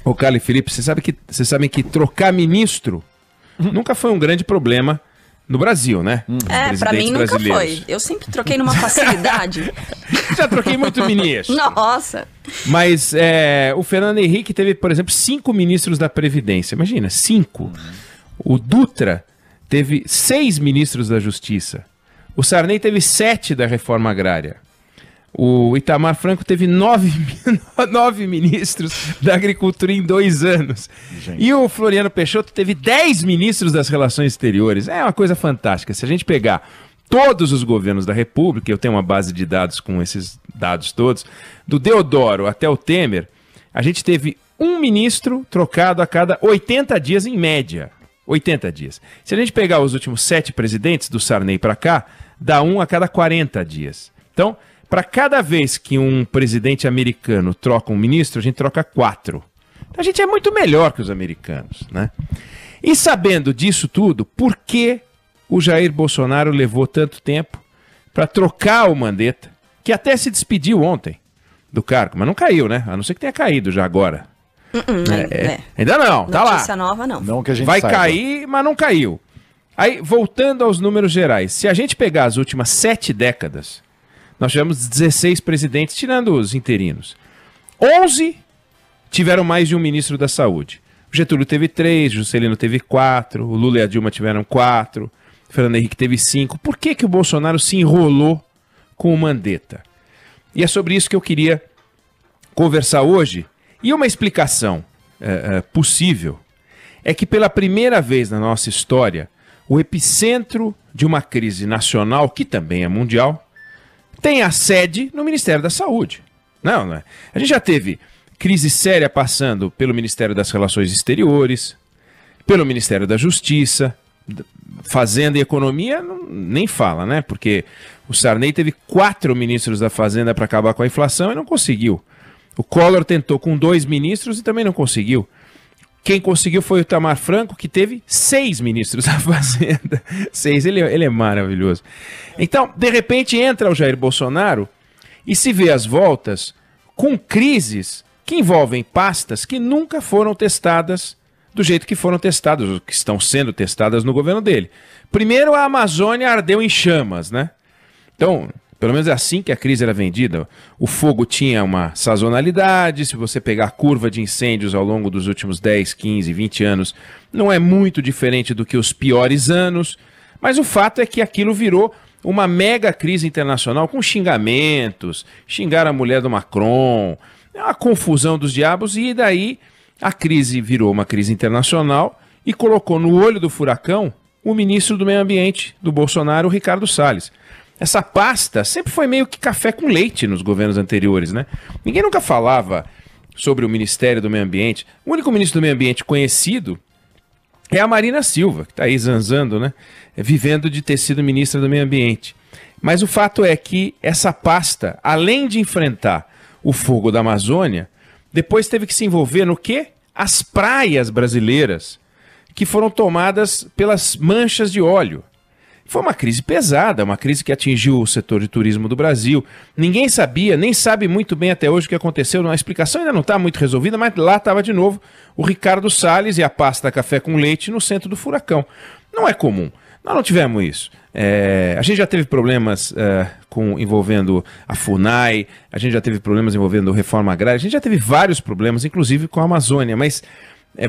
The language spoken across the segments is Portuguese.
Ô, Carlos e Felipe, vocês sabem que trocar ministro nunca foi um grande problema no Brasil, né? Pra mim nunca foi. Eu sempre troquei numa facilidade. Já troquei muito ministro. Nossa! Mas o Fernando Henrique teve, por exemplo, 5 ministros da Previdência. Imagina, 5. O Dutra teve 6 ministros da Justiça. O Sarney teve 7 da Reforma Agrária. O Itamar Franco teve 9 ministros da Agricultura em 2 anos. Gente. E o Floriano Peixoto teve 10 ministros das Relações Exteriores. É uma coisa fantástica. Se a gente pegar todos os governos da República, eu tenho uma base de dados com esses dados todos, do Deodoro até o Temer, a gente teve um ministro trocado a cada 80 dias em média. 80 dias. Se a gente pegar os últimos 7 presidentes, do Sarney para cá, dá um a cada 40 dias. Então, para cada vez que um presidente americano troca um ministro, a gente troca 4. Então, a gente é muito melhor que os americanos, né? E sabendo disso tudo, por que o Jair Bolsonaro levou tanto tempo para trocar o Mandetta, que até se despediu ontem do cargo, mas não caiu, né? A não ser que tenha caído já agora. Ainda não, tá lá. Notícia nova, não. Não que a gente vai saiba. cair, mas não caiu. Aí, voltando aos números gerais, se a gente pegar as últimas 7 décadas, nós tivemos 16 presidentes, tirando os interinos. 11 tiveram mais de um ministro da Saúde. O Getúlio teve 3, o Juscelino teve 4, o Lula e a Dilma tiveram 4, o Fernando Henrique teve 5. Por que o Bolsonaro se enrolou com o Mandetta? E é sobre isso que eu queria conversar hoje. E uma explicação possível é que pela primeira vez na nossa história, o epicentro de uma crise nacional, que também é mundial, tem a sede no Ministério da Saúde. Não é? A gente já teve crise séria passando pelo Ministério das Relações Exteriores, pelo Ministério da Justiça, Fazenda e Economia, nem fala, né? Porque o Sarney teve 4 ministros da Fazenda para acabar com a inflação e não conseguiu. O Collor tentou com 2 ministros e também não conseguiu. Quem conseguiu foi o Itamar Franco, que teve 6 ministros da Fazenda. 6, ele é maravilhoso. Então, de repente, entra o Jair Bolsonaro e se vê às voltas com crises que envolvem pastas que nunca foram testadas do jeito que foram testadas, ou que estão sendo testadas no governo dele. Primeiro, a Amazônia ardeu em chamas, né? Então, pelo menos é assim que a crise era vendida. O fogo tinha uma sazonalidade, se você pegar a curva de incêndios ao longo dos últimos 10, 15, 20 anos, não é muito diferente do que os piores anos, mas o fato é que aquilo virou uma mega crise internacional com xingamentos, xingaram a mulher do Macron, a confusão dos diabos, e daí a crise virou uma crise internacional e colocou no olho do furacão o ministro do Meio Ambiente do Bolsonaro, o Ricardo Salles. Essa pasta sempre foi meio que café com leite nos governos anteriores, né? Ninguém nunca falava sobre o Ministério do Meio Ambiente. O único ministro do Meio Ambiente conhecido é a Marina Silva, que está aí zanzando, né? Vivendo de ter sido ministra do Meio Ambiente. Mas o fato é que essa pasta, além de enfrentar o fogo da Amazônia, depois teve que se envolver no quê? As praias brasileiras, que foram tomadas pelas manchas de óleo. Foi uma crise pesada, uma crise que atingiu o setor de turismo do Brasil. Ninguém sabia, nem sabe muito bem até hoje o que aconteceu. A explicação ainda não está muito resolvida, mas lá estava de novo o Ricardo Salles e a pasta Café com Leite no centro do furacão. Não é comum. Nós não tivemos isso. A gente já teve problemas envolvendo a FUNAI, a gente já teve problemas envolvendo a reforma agrária, a gente já teve vários problemas, inclusive com a Amazônia, mas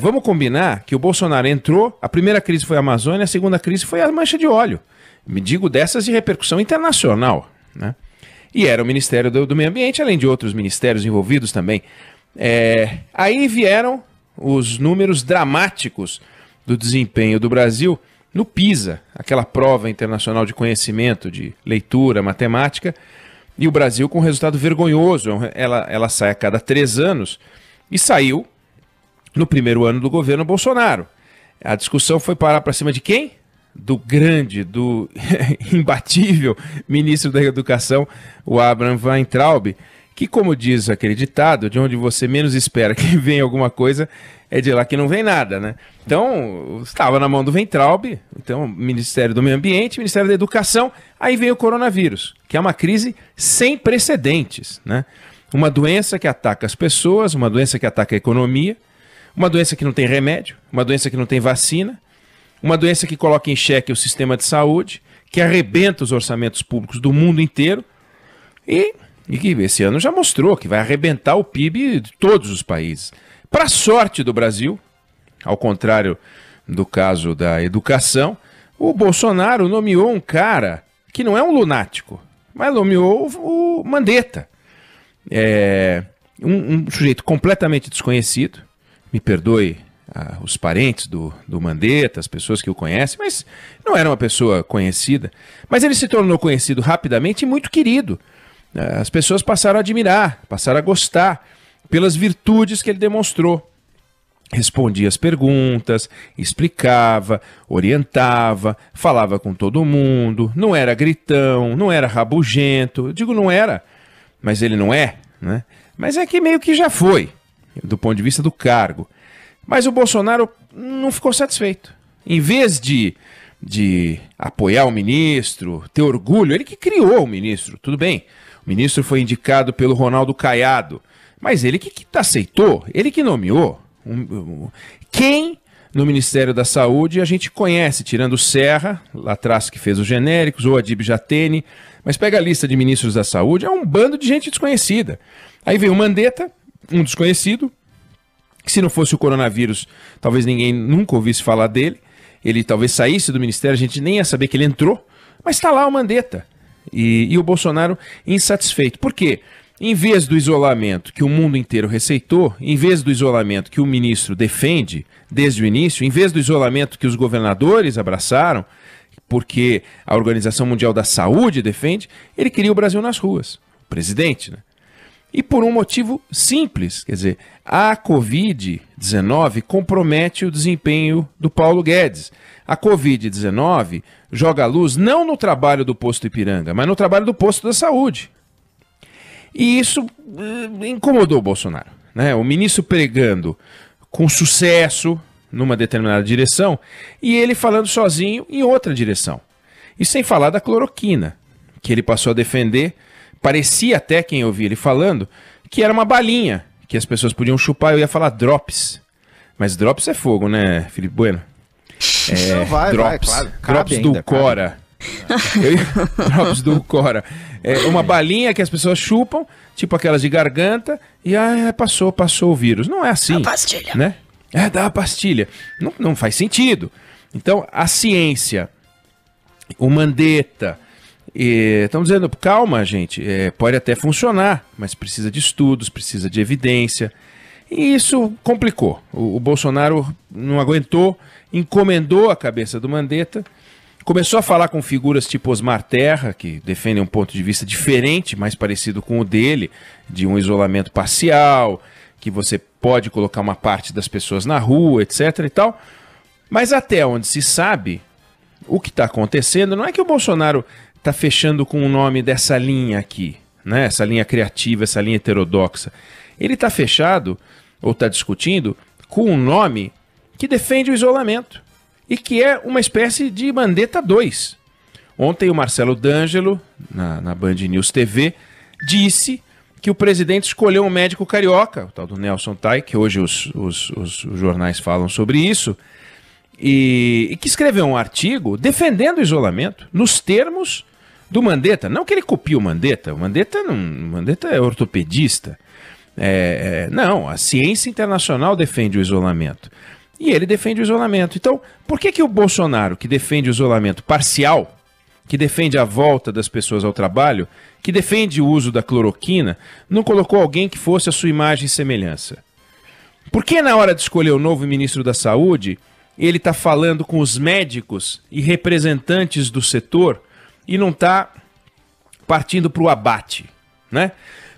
vamos combinar que o Bolsonaro entrou, a primeira crise foi a Amazônia, a segunda crise foi a mancha de óleo. Me digo dessas de repercussão internacional, né? E era o Ministério do Meio Ambiente, além de outros ministérios envolvidos também. Aí vieram os números dramáticos do desempenho do Brasil no PISA, aquela prova internacional de conhecimento, de leitura, matemática, e o Brasil com um resultado vergonhoso. Ela sai a cada 3 anos e saiu no primeiro ano do governo Bolsonaro. A discussão foi parar para cima de quem? Do grande, do imbatível ministro da Educação, o Abraham Weintraub, que, como diz aquele ditado, de onde você menos espera que venha alguma coisa, é de lá que não vem nada, né? Então, estava na mão do Weintraub, então, Ministério do Meio Ambiente, Ministério da Educação, aí veio o coronavírus, que é uma crise sem precedentes, né? Uma doença que ataca as pessoas, uma doença que ataca a economia, Uma doença que não tem remédio, uma doença que não tem vacina, uma doença que coloca em xeque o sistema de saúde, que arrebenta os orçamentos públicos do mundo inteiro e que esse ano já mostrou que vai arrebentar o PIB de todos os países. Para sorte do Brasil, ao contrário do caso da educação, o Bolsonaro nomeou um cara que não é um lunático, mas nomeou o Mandetta. Um sujeito completamente desconhecido, me perdoe os parentes do Mandetta, as pessoas que o conhecem, mas não era uma pessoa conhecida. Mas ele se tornou conhecido rapidamente e muito querido. As pessoas passaram a admirar, passaram a gostar pelas virtudes que ele demonstrou. Respondia as perguntas, explicava, orientava, falava com todo mundo, não era gritão, não era rabugento. Eu digo não era, mas ele não é, né? Mas é que meio que já foi, do ponto de vista do cargo. Mas o Bolsonaro não ficou satisfeito. Em vez de apoiar o ministro, ter orgulho, ele que criou o ministro, tudo bem. O ministro foi indicado pelo Ronaldo Caiado, mas ele que aceitou, ele que nomeou. Quem no Ministério da Saúde a gente conhece, tirando o Serra, lá atrás que fez os genéricos, ou Adib Jatene, mas pega a lista de ministros da saúde, é um bando de gente desconhecida. Aí vem o Mandetta, um desconhecido, que se não fosse o coronavírus, talvez ninguém nunca ouvisse falar dele, ele talvez saísse do ministério, a gente nem ia saber que ele entrou, mas está lá o Mandetta. E o Bolsonaro insatisfeito. Por quê? Em vez do isolamento que o mundo inteiro receitou, em vez do isolamento que o ministro defende desde o início, em vez do isolamento que os governadores abraçaram, porque a Organização Mundial da Saúde defende, ele queria o Brasil nas ruas, o presidente, né? E por um motivo simples, quer dizer, a Covid-19 compromete o desempenho do Paulo Guedes. A Covid-19 joga a luz não no trabalho do posto Ipiranga, mas no trabalho do posto da saúde. E isso incomodou o Bolsonaro, né? O ministro pregando com sucesso numa determinada direção e ele falando sozinho em outra direção. E sem falar da cloroquina, que ele passou a defender. Parecia até, quem ouvia ele falando, que era uma balinha, que as pessoas podiam chupar. Eu ia falar drops. Mas drops é fogo, né, Felipe Bueno? Drops. Claro. Drops do Cora. Drops do Cora. Uma balinha que as pessoas chupam, tipo aquelas de garganta, e passou o vírus. Não é assim. A pastilha. Né? Dá a pastilha. Não faz sentido. Então, a ciência, o Mandetta... Estamos dizendo, calma, gente, pode até funcionar, mas precisa de estudos, precisa de evidência. E isso complicou. O Bolsonaro não aguentou, encomendou a cabeça do Mandetta, começou a falar com figuras tipo Osmar Terra, que defendem um ponto de vista diferente, mais parecido com o dele, de um isolamento parcial, que você pode colocar uma parte das pessoas na rua, etc. e tal. Mas até onde se sabe, o que está acontecendo não é que o Bolsonaro está fechando com o nome dessa linha aqui, né? Essa linha criativa, essa linha heterodoxa. Ele está fechado, ou está discutindo, com um nome que defende o isolamento e que é uma espécie de Mandetta 2. Ontem o Marcelo D'Angelo, na Band News TV, disse que o presidente escolheu um médico carioca, o tal do Nelson Tai, que hoje os jornais falam sobre isso, e que escreveu um artigo defendendo o isolamento nos termos do Mandetta. Não que ele copie o Mandetta é ortopedista. Não, a ciência internacional defende o isolamento. E ele defende o isolamento. Então, por que o Bolsonaro, que defende o isolamento parcial, que defende a volta das pessoas ao trabalho, que defende o uso da cloroquina, não colocou alguém que fosse a sua imagem e semelhança? Por que na hora de escolher o novo ministro da Saúde, ele está falando com os médicos e representantes do setor e não está partindo para o abate, né?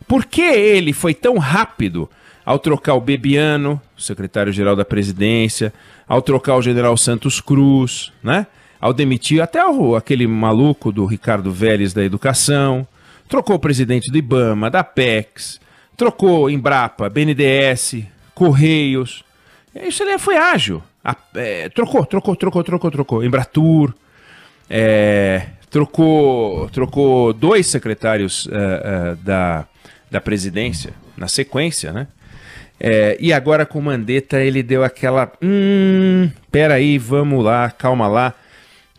Por que ele foi tão rápido ao trocar o Bebiano, secretário-geral da presidência, ao trocar o general Santos Cruz, né? Ao demitir até aquele maluco do Ricardo Vélez da educação, trocou o presidente do IBAMA, da Apex, trocou Embrapa, BNDES, Correios. Isso ele foi ágil. Trocou. Embratur, trocou 2 secretários da presidência, na sequência, né? E agora com o Mandetta ele deu aquela... peraí, vamos lá, calma lá.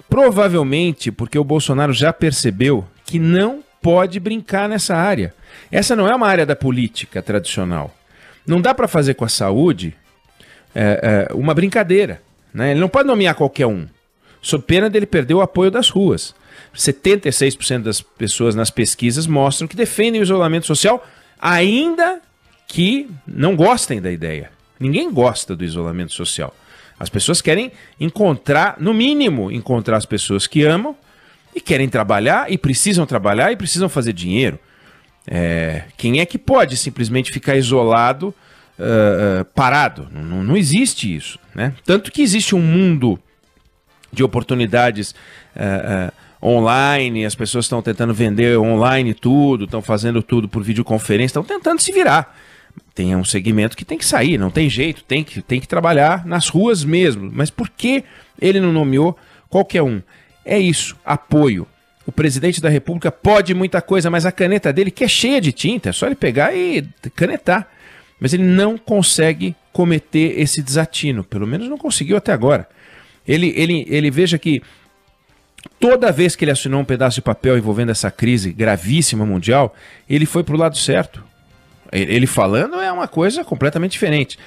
Provavelmente porque o Bolsonaro já percebeu que não pode brincar nessa área. Essa não é uma área da política tradicional. Não dá para fazer com a saúde uma brincadeira, né? Ele não pode nomear qualquer um, sob pena dele perder o apoio das ruas. 76% das pessoas nas pesquisas mostram que defendem o isolamento social, ainda que não gostem da ideia. Ninguém gosta do isolamento social. As pessoas querem encontrar, no mínimo, encontrar as pessoas que amam e querem trabalhar e precisam fazer dinheiro. Quem é que pode simplesmente ficar isolado, parado? Não existe isso, né? Tanto que existe um mundo de oportunidades online, as pessoas estão tentando vender online tudo, estão fazendo tudo por videoconferência, estão tentando se virar. Tem um segmento que tem que sair, não tem jeito, tem que trabalhar nas ruas mesmo. Mas por que ele não nomeou qualquer um? É isso, apoio. O presidente da República pode muita coisa, mas a caneta dele, que é cheia de tinta, é só ele pegar e canetar. Mas ele não consegue cometer esse desatino, pelo menos não conseguiu até agora. Ele veja que toda vez que ele assinou um pedaço de papel envolvendo essa crise gravíssima mundial, ele foi para o lado certo. Ele falando é uma coisa completamente diferente.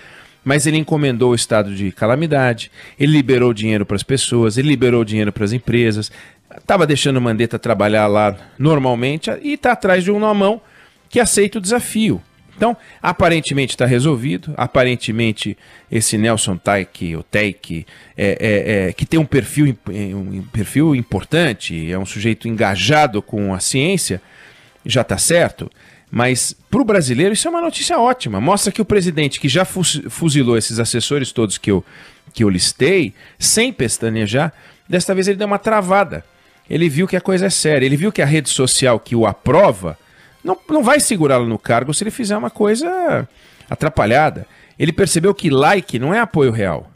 Mas ele encomendou o estado de calamidade, ele liberou dinheiro para as pessoas, ele liberou dinheiro para as empresas, estava deixando o Mandetta trabalhar lá normalmente e está atrás de um nó-mão que aceita o desafio. Então, aparentemente está resolvido, aparentemente esse Nelson Taik, que tem um perfil importante, é um sujeito engajado com a ciência, já está certo. Mas para o brasileiro isso é uma notícia ótima. Mostra que o presidente, que já fuzilou esses assessores todos que eu listei, sem pestanejar, desta vez ele deu uma travada. Ele viu que a coisa é séria. Ele viu que a rede social que o aprova não vai segurá-lo no cargo se ele fizer uma coisa atrapalhada. Ele percebeu que like não é apoio real.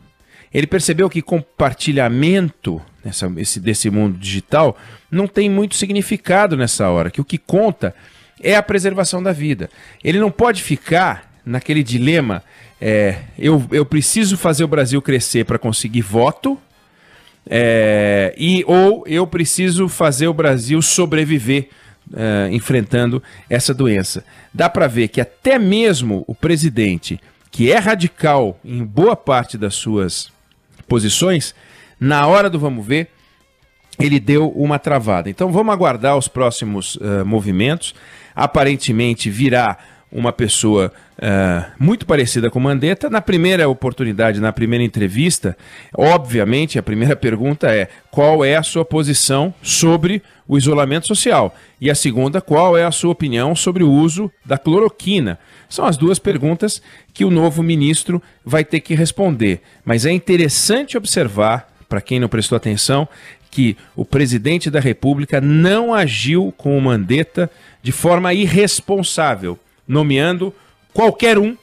Ele percebeu que compartilhamento desse mundo digital não tem muito significado nessa hora, que o que conta é a preservação da vida. Ele não pode ficar naquele dilema, eu preciso fazer o Brasil crescer para conseguir voto, ou eu preciso fazer o Brasil sobreviver enfrentando essa doença. Dá para ver que até mesmo o presidente, que é radical em boa parte das suas posições, na hora do vamos ver, ele deu uma travada. Então vamos aguardar os próximos movimentos. Aparentemente virá uma pessoa muito parecida com Mandetta. Na primeira oportunidade, na primeira entrevista, obviamente a primeira pergunta é: qual é a sua posição sobre o isolamento social? E a segunda, qual é a sua opinião sobre o uso da cloroquina? São as duas perguntas que o novo ministro vai ter que responder. Mas é interessante observar, para quem não prestou atenção, que o presidente da República não agiu com o Mandetta de forma irresponsável, nomeando qualquer um,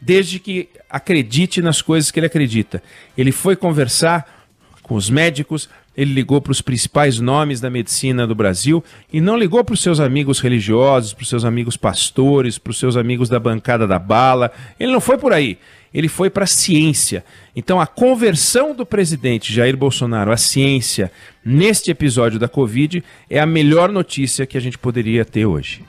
desde que acredite nas coisas que ele acredita. Ele foi conversar com os médicos, ele ligou para os principais nomes da medicina do Brasil e não ligou para os seus amigos religiosos, para os seus amigos pastores, para os seus amigos da bancada da bala. Ele não foi por aí. Ele foi para a ciência. Então a conversão do presidente Jair Bolsonaro à ciência neste episódio da Covid é a melhor notícia que a gente poderia ter hoje.